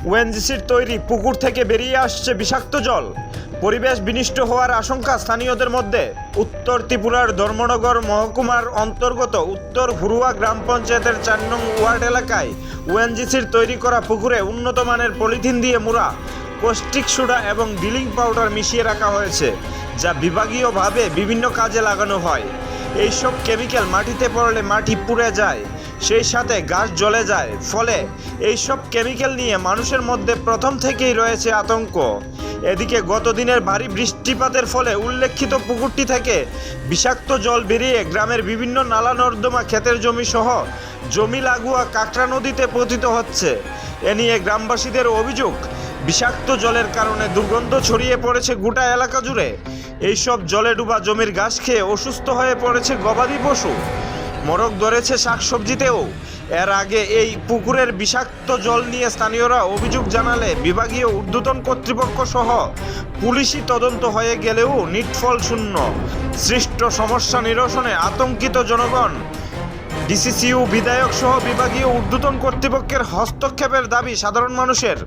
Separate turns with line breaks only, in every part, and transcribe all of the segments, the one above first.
ওএনজিসির তৈরি পুকুর থেকে বেরিয়ে আসছে বিষাক্ত জল, পরিবেশ বিনষ্ট হওয়ার আশঙ্কা স্থানীয়দের মধ্যে। উত্তর ত্রিপুরার ধর্মনগর মহকুমার অন্তর্গত উত্তর হুরুয়া গ্রাম পঞ্চায়েতের ৪ নং ওয়ার্ড এলাকায় ওএনজিসির তৈরি করা পুকুরে উন্নত মানের পলিথিন দিয়ে মোড়া কস্টিক সোডা এবং ডিলিং পাউডার মিশিয়ে রাখা হয়েছে, যা বিভাগীয়ভাবে বিভিন্ন কাজে লাগানো হয়। এইসব কেমিক্যাল মাটিতে পড়লে মাটি পুড়ে যায়, সেই সাথে গাছ জ্বলে যায়। ফলে এইসব কেমিক্যাল নিয়ে মানুষের মধ্যে প্রথম থেকেই রয়েছে আতঙ্ক। এদিকে গত দিনের ভারী বৃষ্টিপাতের ফলে উল্লেখিত পুকুরটি থেকে বিষাক্ত জল বেরিয়ে গ্রামের বিভিন্ন নালা নর্দমা, ক্ষেতের জমি সহ জমি লাগোয়া কাকড়া নদীতে পতিত হচ্ছে। এ নিয়ে গ্রামবাসীদের অভিযোগ, বিষাক্ত জলের কারণে দুর্গন্ধ ছড়িয়ে পড়েছে গোটা এলাকা জুড়ে। এইসব জলে ডুবা জমির ঘাস খেয়ে অসুস্থ হয়ে পড়েছে গবাদি পশু, মরক ধরেছে শাকসবজিতেও। এর আগে এই পুকুরের বিষাক্ত জল নিয়ে স্থানীয়রা অভিযোগ জানালে বিভাগীয় ঊর্ধ্বতন কর্তৃপক্ষ সহ পুলিশি তদন্ত হয়ে গেলেও নিটফল শূন্য। সৃষ্ট সমস্যা নিরসনে আতঙ্কিত জনগণ। ডিসিসিউ বিধায়ক সহ বিভাগীয় ঊর্ধ্বতন কর্তৃপক্ষের হস্তক্ষেপের দাবি সাধারণ মানুষের।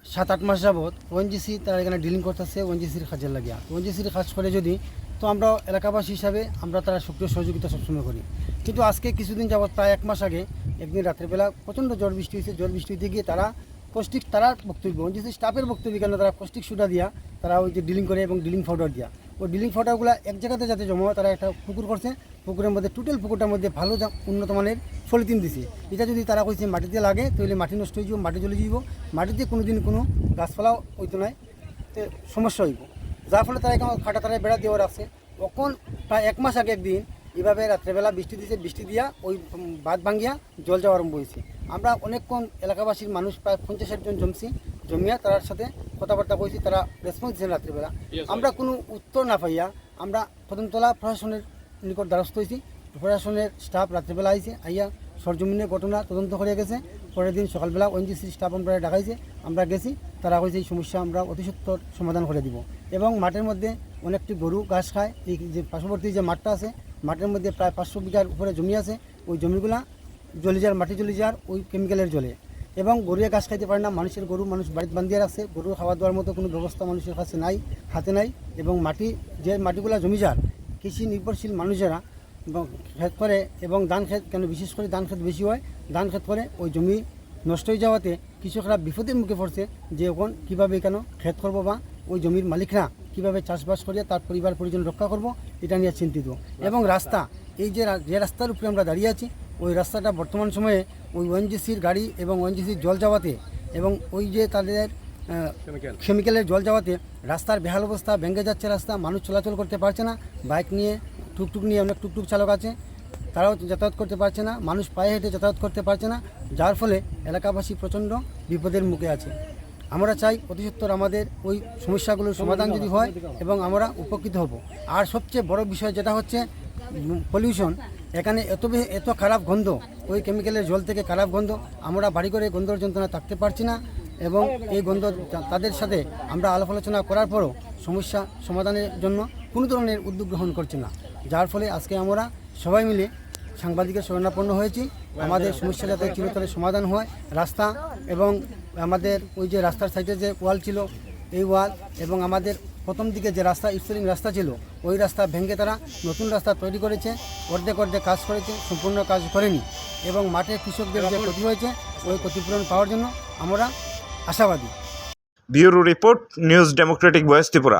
7-8 মাস যাবৎ ওএনজিসি তারা এখানে ডিলিং করতেছে ওএনজিসির কাজের লাগিয়া। ওএনজিসির কাজ করে যদি তো আমরা এলাকাবাসী হিসাবে আমরা তারা সক্রিয় সহযোগিতা সবসময় করি। কিন্তু আজকে কিছুদিন যাবৎ প্রায় 1 মাস আগে একদিন রাত্রেবেলা প্রচণ্ড ঝড় বৃষ্টি হয়েছে। ঝড় বৃষ্টি হতে গিয়ে তারা কস্টিক, তারা বক্তব্য ওএনজিসি স্টাফের বক্তব্য কেন তারা কস্টিক সোডা দিয়া তারা ওই যে ডিলিং করে এবং ডিলিং পাউডার দিয়া ওই ডিলিং পাউডারগুলো এক জায়গাতে যাতে জমা হয়, তারা একটা পুকুর করছে। পুকুরের মধ্যে টোটাল পুকুরটার মধ্যে ভালো উন্নত মানের পলিথিন দিছে। এটা যদি তারা কইছে মাটিতে লাগে তাহলে মাটি নষ্ট হয়ে যাব, মাটি জ্বলে যাব, মাটিতে কোনোদিন কোনো গাছপালাও হইতো নাই, তো সমস্যা হইব। যার ফলে তারা এখন খাটা তারা বেড়া দেওয়া রাখছে। তখন প্রায় 1 মাস আগে একদিন এভাবে রাত্রেবেলা বৃষ্টি দিয়েছে, বৃষ্টি দিয়া ওই বাঁধ ভাঙ্গিয়া জল যাওয়া আরম্ভ হয়েছে। আমরা অনেকক্ষণ এলাকাবাসীর মানুষ প্রায় 50-60 জন জমিয়া তার সাথে কথাবার্তা কইছি, তারা রেসপন্স দিয়েছেন রাত্রেবেলা। আমরা কোনো উত্তর না পাইয়া আমরা প্রথমতলা প্রশাসনের নিকট দ্বারস্থ হয়েছি। প্রশাসনের স্টাফ রাত্রেবেলা আইছে, আইয়া সরজমিনের ঘটনা তদন্ত করে গেছে। পরের দিন সকালবেলা ওএনজিসির স্টাফ আমরা ডাকাইছে, আমরা গেছি, তারা কইছে এই সমস্যা আমরা অতি সত্বর সমাধান করে দিব। এবং মাঠের মধ্যে অনেকটি গরু ঘাস খায়। এই যে পার্শ্ববর্তী যে মাঠটা আছে, মাঠের মধ্যে প্রায় 500 বিঘার উপরে জমি আছে। ওই জমিগুলা জ্বলে যাওয়ার, মাটি জ্বলে যাওয়ার ওই কেমিক্যালের জলে। এবং গরুয়ে ঘাস খাইতে পারে না, মানুষের গরু মানুষ বাড়িতে বান্ধিয়ে রাখছে। গরু খাওয়া দাওয়ার মতো কোনো ব্যবস্থা মানুষের কাছে নাই, হাতে নাই। এবং মাটি, যে মাটিগুলা জমি যার কৃষি নির্ভরশীল মানুষেরা এবং ক্ষেত করে এবং ধান ক্ষেত, কেন বিশেষ করে ধান ক্ষেত বেশি হয়, ধান ক্ষেত করে ওই জমি নষ্ট হয়ে যাওয়াতে কৃষকরা বিপদের মুখে পড়ছে যে এখন কীভাবে কেন ক্ষেত করবো বা ওই জমির মালিকরা কীভাবে চাষবাস করে তার পরিবার পরিজন রক্ষা করব, এটা নিয়ে চিন্তিত। এবং রাস্তা, এই যে রাস্তার উপরে আমরা দাঁড়িয়ে আছি, ওই রাস্তাটা বর্তমান সময়ে ওই ওএনজিসির গাড়ি এবং ওএনজিসির জল যাওয়াতে এবং ওই যে তাদের কেমিক্যালের জল যাওয়াতে রাস্তার বেহাল অবস্থা, ভেঙে যাচ্ছে রাস্তা, মানুষ চলাচল করতে পারছে না। বাইক নিয়ে, টুকটুক নিয়ে, অনেক টুকটুক চালক আছে, তারাও যাতায়াত করতে পারছে না, মানুষ পায়ে হেঁটে যাতায়াত করতে পারছে না। যার ফলে এলাকাবাসী প্রচণ্ড বিপদের মুখে আছে। আমরা চাই অতি সত্বর আমাদের ওই সমস্যাগুলোর সমাধান যদি হয় এবং আমরা উপকৃত হব। আর সবচেয়ে বড় বিষয় যেটা হচ্ছে পলিউশন। এখানে এত খারাপ গন্ধ, ওই কেমিক্যালের জল থেকে খারাপ গন্ধ, আমরা বাড়ি করে গন্ধর যন্ত্রণা থাকতে পারছি না। এবং এই গন্ধ তাদের সাথে আমরা আলাপ আলোচনা করার পরও সমস্যা সমাধানের জন্য কোনো ধরনের উদ্যোগ গ্রহণ করছে না। যার ফলে আজকে আমরা সবাই মিলে সাংবাদিকের শরণাপন্ন হয়েছি, আমাদের সমস্যা যাতে চিরতরে সমাধান হয়। রাস্তা এবং আমাদের ওই যে রাস্তার সাইডে যে ওয়াল ছিল, এই ওয়াল এবং আমাদের প্রথম দিকে যে রাস্তা, স্টোরিং রাস্তা ছিল, ওই রাস্তা ভেঙে তারা নতুন রাস্তা তৈরি করেছে। অর্ধেক কাজ করেছে, সম্পূর্ণ কাজ করেনি। এবং মাঠে কৃষকদের যে ক্ষতি হয়েছে ওই ক্ষতিপূরণ পাওয়ার জন্য আমরা আশাবাদী।
Bureau report, news Democratic voice Tripura.